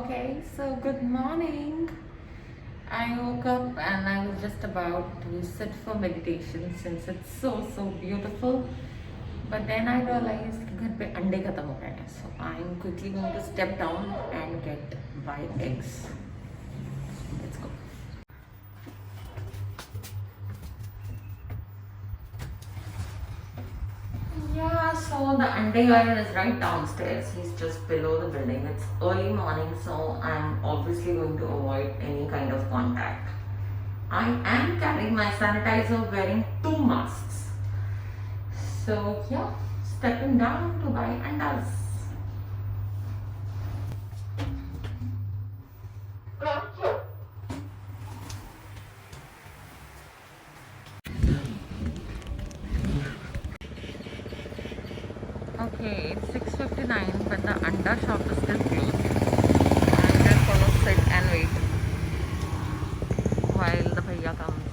Okay, so good morning. I woke up and I was just about to sit for meditation since it's so beautiful. But then I realized कि घर पे अंडे खत्म हो गए हैं. So I'm quickly going to step down and get my eggs. Let's go. Yeah, so the ande guy is right downstairs. He's just below the building. It's early morning, so I'm obviously going to avoid any kind of contact. I am carrying my sanitizer, wearing two masks. So yeah, stepping down to buy andas. Okay, it's 6:59, but the anda shop is still closed. I'm just gonna sit and wait while the bhaiya comes.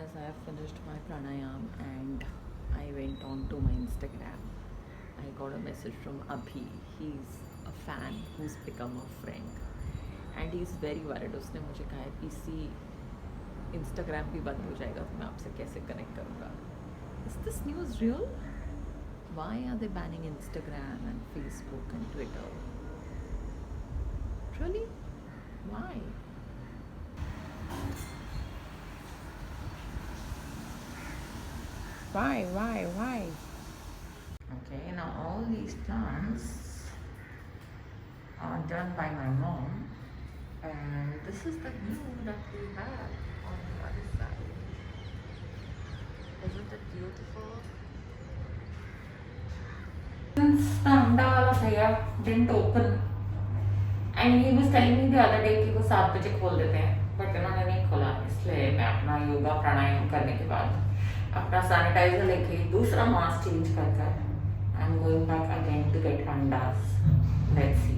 As I have finished my pranayam and I went on to my Instagram, I got a message from Abhi. He's a fan who's become a friend and he's very worried. उसने मुझे कहा है PC Instagram भी बंद हो जाएगा तो मैं आपसे कैसे कनेक्ट करूँगा. Is this news real? Why are they banning Instagram and Facebook and Twitter? Really? Why? Why? Okay, now all these plants are done by my mom, and this is the view that we have on the other side. Isn't it beautiful? Since the Ahmedabad bhaiya didn't open, and he was telling me the other day कि वो 7 बजे खोल देते हैं, but उन्होंने नहीं खोला. इसलिए मैं अपना योगा प्राणायाम करने के बाद अपना सैनिटाइजर लेके दूसरा मास्क चेंज कर, I am going back again to get अंडास. Let's see.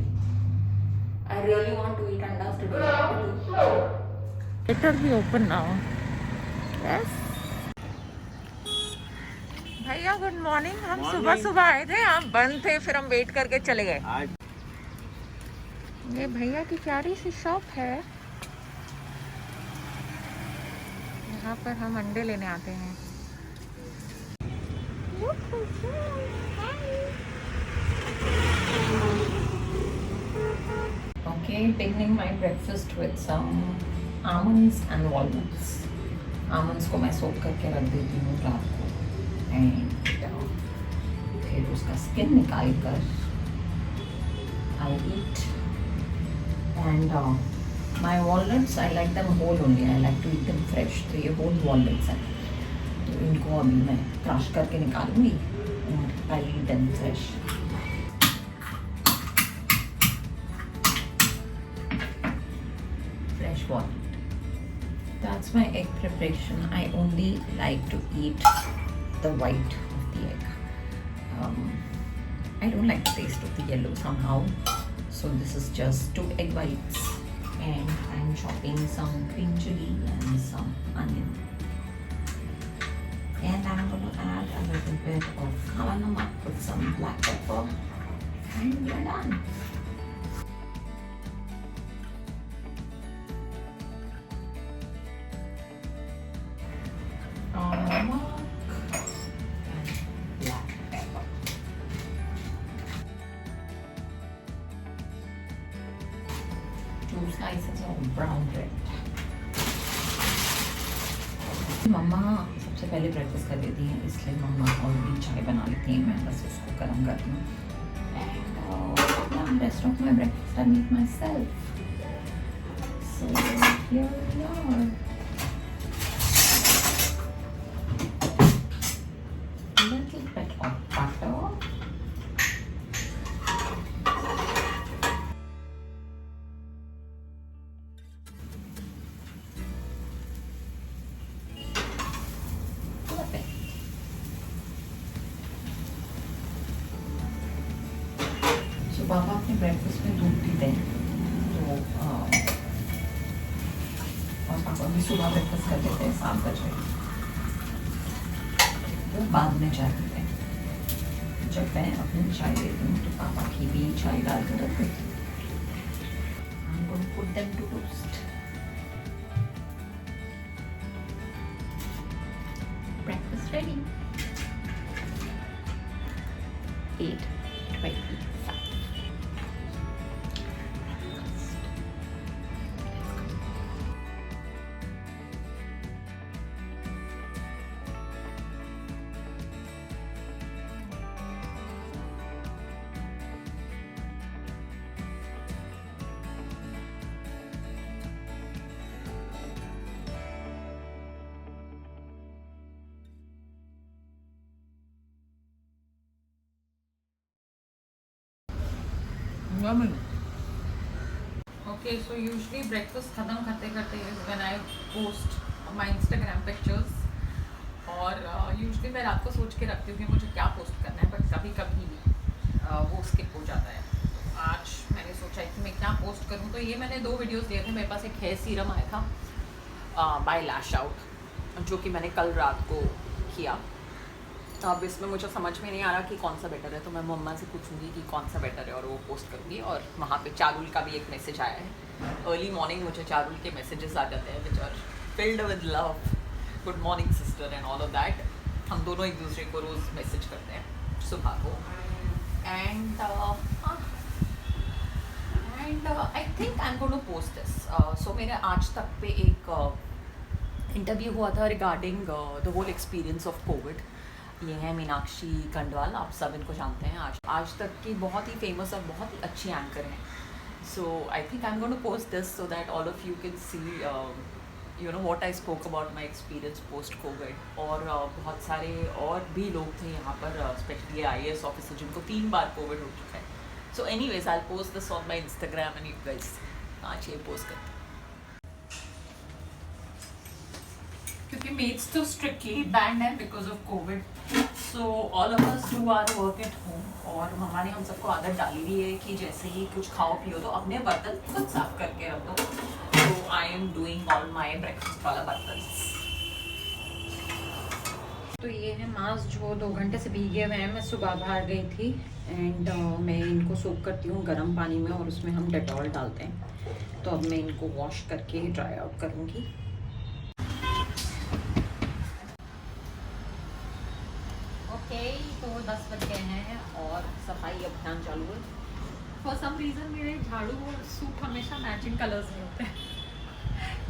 I really want to eat andas today. It will be open now. Yes. भैया गुड मॉर्निंग. हम सुबह सुबह आए थे, आप बंद थे, फिर हम वेट करके चले गए. ये भैया की प्यारी सी शॉप है. यहाँ पर हम अंडे लेने आते हैं. Okay, beginning my breakfast with some almonds and walnuts. Almonds को मैं सोक करके रख देती हूँ रात को, and फिर उसका स्किन निकाल कर I eat. And my walnuts, I like them whole only. I like to eat them fresh. तो ये whole walnuts हैं, तो इनको अभी मैं क्रश करके निकालूंगी and I eat them fresh. Fresh walnut. That's my egg preparation. I only like to eat the white of the egg. I don't like the taste of the yellow somehow. So this is just 2 egg whites, and I'm chopping some green chili and some onion. And I'm going to add a little bit of kala namak with some black pepper, and we're done. Two slices of brown bread. मम्मा सबसे पहले breakfast कर देती हैं, इसलिए मम्मा already चाय बना लेती हैं, मैं बस उसको गर्म करती हूँ. And rest of my breakfast I make myself. So here we are. A little bit of butter. तो पापा अपने ब्रेकफास्ट में दूध पीते हैं, तो और पापा भी सुबह ब्रेकफास्ट कर देते हैं 7 बजे, वो बाद में चाय पीते हैं. जब मैं अपनी चाय देती हूँ तो पापा की भी चाय डाल कर रख देती हूँ. I'm going to put them to toast. Breakfast ready. 8:25. Okay, so usually breakfast खत्म करते करते when I post my Instagram pictures, और usually मैं रात को सोच के रखती हूँ कि मुझे क्या पोस्ट करना है, बट कभी कभी वो स्किप हो जाता है. आज मैंने सोचा कि मैं क्या पोस्ट करूँ, तो ये मैंने 2 वीडियोस लिए थे. मेरे पास एक हेयर सीरम आया था बाय लैश आउट, जो कि मैंने कल रात को किया. तो अब इसमें मुझे समझ में नहीं आ रहा कि कौन सा बेटर है, तो मैं मम्मा से पूछूंगी कि कौन सा बेटर है और वो पोस्ट करूँगी. और वहाँ पे चारुल का भी एक मैसेज आया है. अर्ली मॉर्निंग मुझे चारुल के मैसेजेस आ जाते हैं which are filled with love, good morning sister and all of that. हम दोनों एक दूसरे को रोज़ मैसेज करते हैं सुबह को. And I think I am going to post this. So मेरे आज तक पे एक इंटरव्यू हुआ था regarding the whole experience of Covid. ये हैं मीनाक्षी कंडवाल, आप सब इनको जानते हैं. आज तक की बहुत ही फेमस और बहुत ही अच्छी एंकर हैं. So I think I am going to post this so that all of you can see you know what I spoke about my experience post COVID. और बहुत सारे और भी लोग थे यहाँ पर, स्पेशली IAS ऑफिसर जिनको 3 बार कोविड हो चुका है. So anyways I will post this on my Instagram and you guys आज ये पोस्ट करते हैं. क्योंकि मेट्स तो स्ट्रिक्टली बैंड है because of Covid. So all of us do our work at home और मम्मा ने हम सबको आदत डाली हुई है कि जैसे ही कुछ खाओ पियो तो अपने बर्तन खुद साफ करके रख दो. So I am doing all my breakfast वाला बर्तन. तो ये है मांस जो 2 घंटे से भीगे हुए हैं. मैं सुबह बाहर गई थी एंड मैं इनको सोक करती हूँ गर्म पानी में और उसमें हम डेटॉल डालते हैं. तो अब मैं इनको वॉश करके ड्राई आउट करूँगी. ओके, तो 10 बज गए हैं और सफाई अभियान चालू है. फॉर सम रीज़न मेरे झाड़ू और सूट हमेशा मैचिंग कलर्स में होते हैं.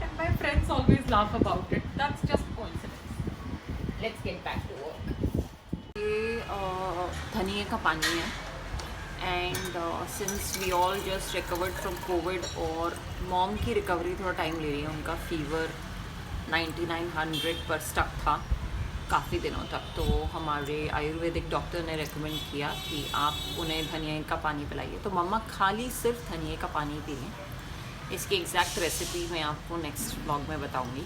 And my friends always laugh about it. That's just coincidence. Let's get back to work. ये धनिए का पानी है. And since we all just recovered from Covid और मॉम की रिकवरी थोड़ा टाइम ले रही है. उनका फीवर 9900 पर स्टक था काफ़ी दिनों तक. तो हमारे आयुर्वेदिक डॉक्टर ने रेकमेंड किया कि आप उन्हें धनिया का पानी पिलाइए. तो मम्मा खाली सिर्फ धनिया का पानी पी लें. इसकी एग्जैक्ट रेसिपी मैं आपको नेक्स्ट व्लॉग में बताऊंगी.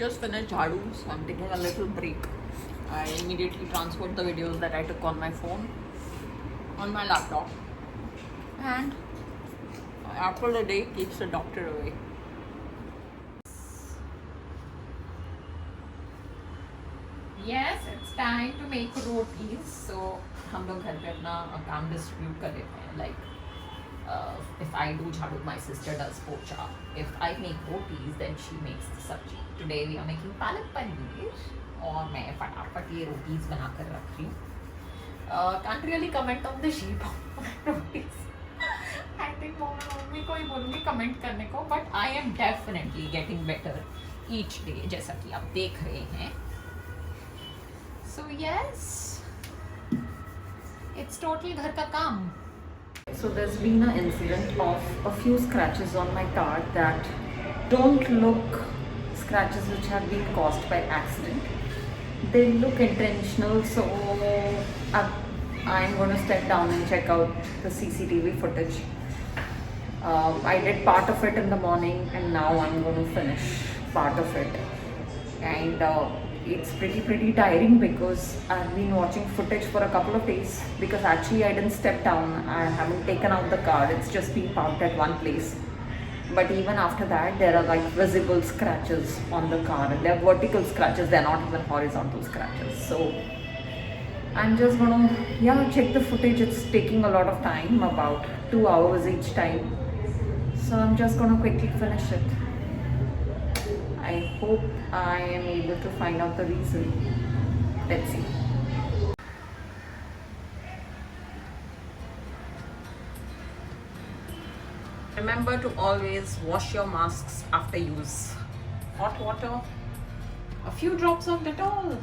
Just finished jhadu, so I'm taking a little break. I immediately transferred the videos that I took on my phone on my laptop, and apple a day keeps the doctor away. Yes, it's time to make rotis. So हम लोग घर पे अपना काम distribute कर लेते हैं. Like if I do jhadu, my sister does pocha. If I make rotis, then she makes the sabji. Today we are making palak paneer और मैं फटाफट ये रोटीज बना कर रख रही हूँ. Can't really comment on the shape of roties. I think mummy को ही बोलूँगी कमेंट करने को. But I am definitely getting better each day, जैसा कि आप देख रहे हैं. So yes, it's total घर का काम. So there's been an incident of a few scratches on my car that don't look scratches which have been caused by accident. They look intentional, so I'm going to step down and check out the CCTV footage. I did part of it in the morning and now I'm going to finish part of it. And it's pretty tiring because I've been watching footage for a couple of days because actually I didn't step down. I haven't taken out the car. It's just been parked at one place. But even after that, there are like visible scratches on the car. They're vertical scratches. They're not even horizontal scratches. So I'm just gonna check the footage. It's taking a lot of time, about 2 hours each time. So I'm just gonna quickly finish it. I hope I am able to find out the reason. Let's see. Remember to always wash your masks after use. Hot water, a few drops of Dettol,